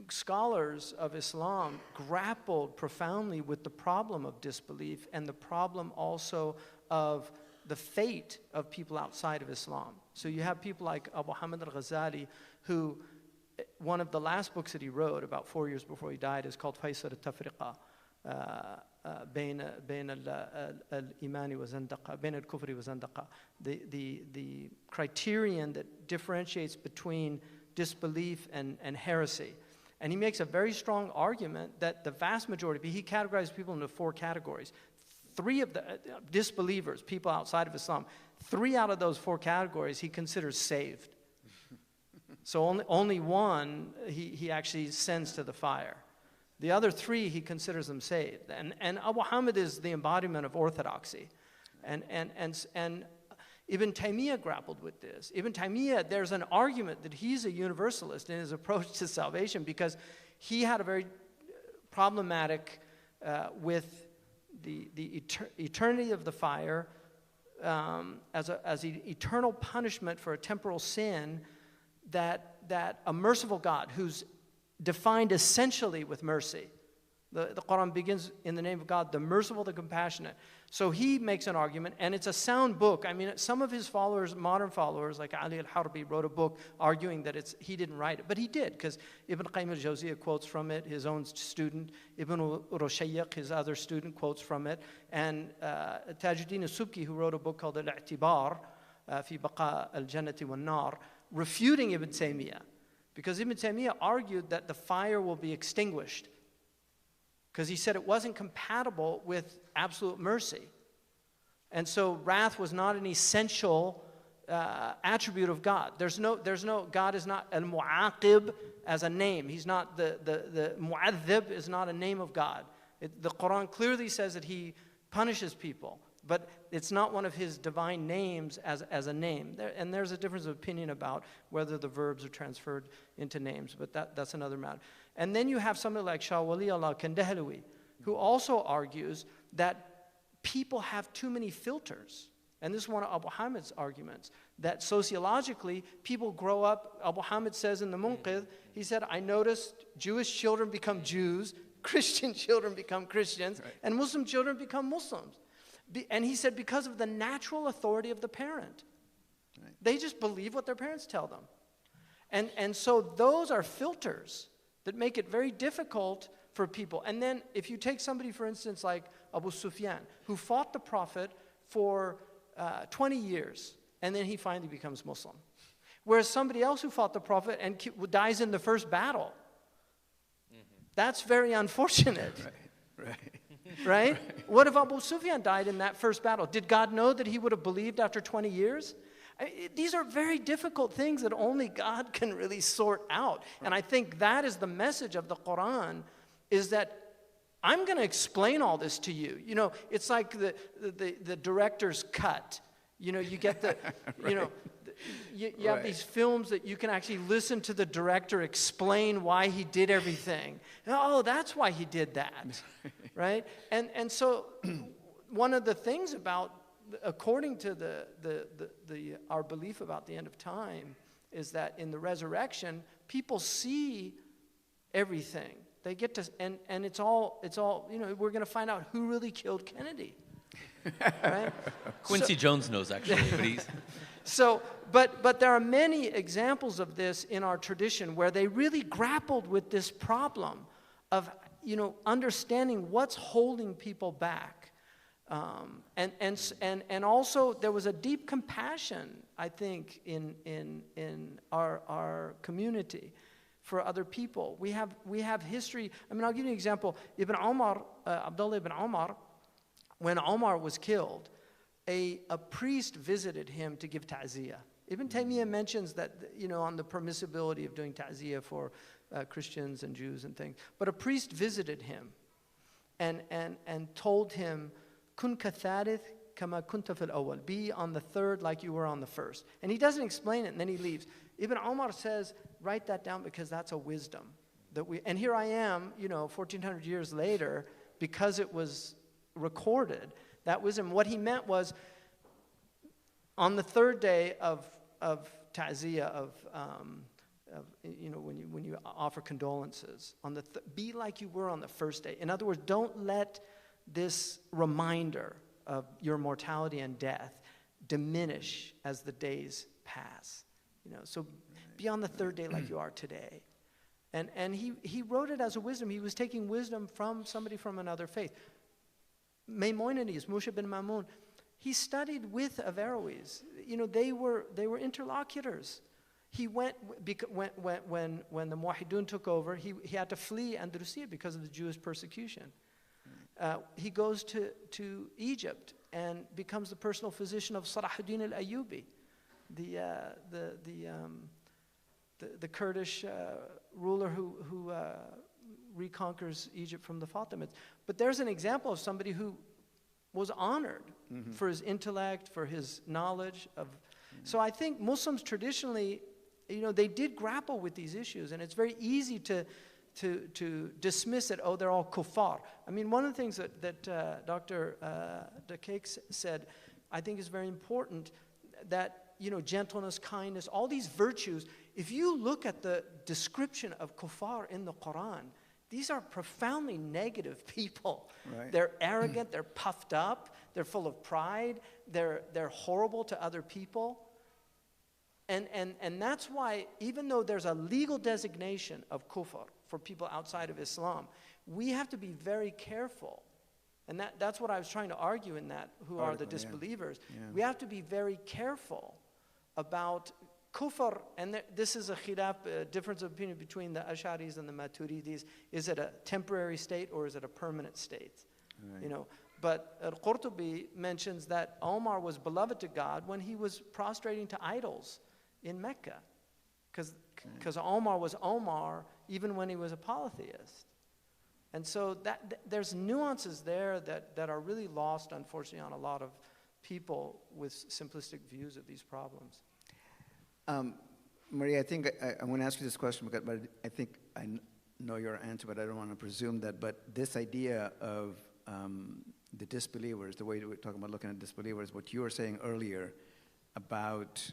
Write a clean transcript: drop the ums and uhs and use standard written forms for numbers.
scholars of Islam grappled profoundly with the problem of disbelief and the problem also of the fate of people outside of Islam. So you have people like Abu Hamid al-Ghazali, who, one of the last books that he wrote about 4 years before he died is called Faisal al-Tafriqa, بين الإيمان والزندقة, بين الكفر والزندقة. The criterion that differentiates between disbelief and heresy. And he makes a very strong argument that the vast majority, he categorizes people into 4 categories. 3 of the disbelievers, people outside of Islam, 3 out of those 4 categories he considers saved. So only one he actually sends to the fire. The other 3 he considers them saved. And Abu Hamid is the embodiment of orthodoxy. And Ibn Taymiyyah grappled with this. Ibn Taymiyyah, there's an argument that he's a universalist in his approach to salvation because he had a very problematic with the eternity of the fire as an eternal punishment for a temporal sin that a merciful God who's defined essentially with mercy. The Quran begins in the name of God, the merciful, the compassionate. So he makes an argument, and it's a sound book. I mean, some of his followers, modern followers, like Ali al-Harbi, wrote a book arguing that he didn't write it. But he did, because Ibn Qayyim al-Jawziyah quotes from it, his own student. Ibn Rushayyiq, his other student, quotes from it. And Tajuddin al-Subki, who wrote a book called Al-I'tibar, fi baqa al-Jannati wal-Nar, refuting Ibn Taymiyyah. Because Ibn Taymiyyah argued that the fire will be extinguished, because he said it wasn't compatible with absolute mercy. And so wrath was not an essential attribute of God. God is not al-mu'aqib as a name. He's not, the mu'adhib is not a name of God. The Quran clearly says that he punishes people, but it's not one of his divine names as a name. And there's a difference of opinion about whether the verbs are transferred into names, but that's another matter. And then you have somebody like Shah Wali Allah Kandahlawi, who also argues that people have too many filters. And this is one of Abu Hamid's arguments, that sociologically, people grow up. Abu Hamid says in the Munqidh, he said, I noticed Jewish children become Jews, Christian children become Christians, right, and Muslim children become Muslims. And he said because of the natural authority of the parent. Right. They just believe what their parents tell them. And so those are filters that make it very difficult for people. And then if you take somebody, for instance, like Abu Sufyan, who fought the Prophet for 20 years, and then he finally becomes Muslim. Whereas somebody else who fought the Prophet and dies in the first battle. Mm-hmm. That's very unfortunate. Right. Right? What if Abu Sufyan died in that first battle? Did God know that he would have believed after 20 years? These are very difficult things that only God can really sort out. And I think that is the message of the Quran, is that I'm going to explain all this to you. You know, it's like the director's cut. You know, you get the, right, you know, you have these films that you can actually listen to the director explain why he did everything. Oh, that's why he did that, right? And so one of the things about, according to our belief about the end of time, is that in the resurrection, people see everything. They get to, and it's all, you know, we're going to find out who really killed Kennedy. Right? Quincy Jones knows, actually, but he's... So, but there are many examples of this in our tradition where they really grappled with this problem of, you know, understanding what's holding people back. And also there was a deep compassion, I think, in our community for other people. We have history. I mean, I'll give you an example. Ibn Umar, Abdullah ibn Umar, when Umar was killed, a priest visited him to give ta'ziyah. Ibn Taymiyyah mentions that, you know, on the permissibility of doing ta'ziyah for Christians and Jews and things. But a priest visited him and told him, Kun katharith kama kunta fil awwal. Be on the third like you were on the first. And he doesn't explain it, and then he leaves. Ibn Umar says, write that down because that's a wisdom. And here I am, you know, 1,400 years later, because it was recorded, that wisdom. What he meant was, on the third day of ta'ziyah, of when you offer condolences. Be like you were on the first day. In other words, don't let this reminder of your mortality and death diminish as the days pass. So be on the third day like you are today. And he wrote it as a wisdom. He was taking wisdom from somebody from another faith. Maimonides, Moshe ben Mamun, he studied with Averroes. They were interlocutors. He went when the Muwahidun took over. He had to flee Andalusia because of the Jewish persecution. He goes to Egypt and becomes the personal physician of Salahuddin al-Ayyubi, the Kurdish ruler who reconquers Egypt from the Fatimids. But there's an example of somebody who was honored for his intellect, for his knowledge of. So I think Muslims traditionally, they did grapple with these issues, and it's very easy to dismiss it. Oh, they're all kuffar. I mean, one of the things that Dr. Dakek said, I think is very important, that gentleness, kindness, all these virtues. If you look at the description of kuffar in the Quran, these are profoundly negative people. Right. They're arrogant, they're puffed up, they're full of pride, they're horrible to other people. And that's why, even though there's a legal designation of kufr for people outside of Islam, we have to be very careful. And that's what I was trying to argue in that, who are the disbelievers. Yeah. We have to be very careful about kufr, and this is a khilaf, a difference of opinion between the Ash'aris and the Maturidis. Is it a temporary state or is it a permanent state? Right. But Al-Qurtubi mentions that Omar was beloved to God when he was prostrating to idols in Mecca, because Omar was Omar even when he was a polytheist. And so there's nuances there that are really lost, unfortunately, on a lot of people with simplistic views of these problems. Maria, I think I'm going to ask you this question, but I think I know your answer, but I don't want to presume that. But this idea of the disbelievers, the way we're talking about looking at disbelievers, what you were saying earlier about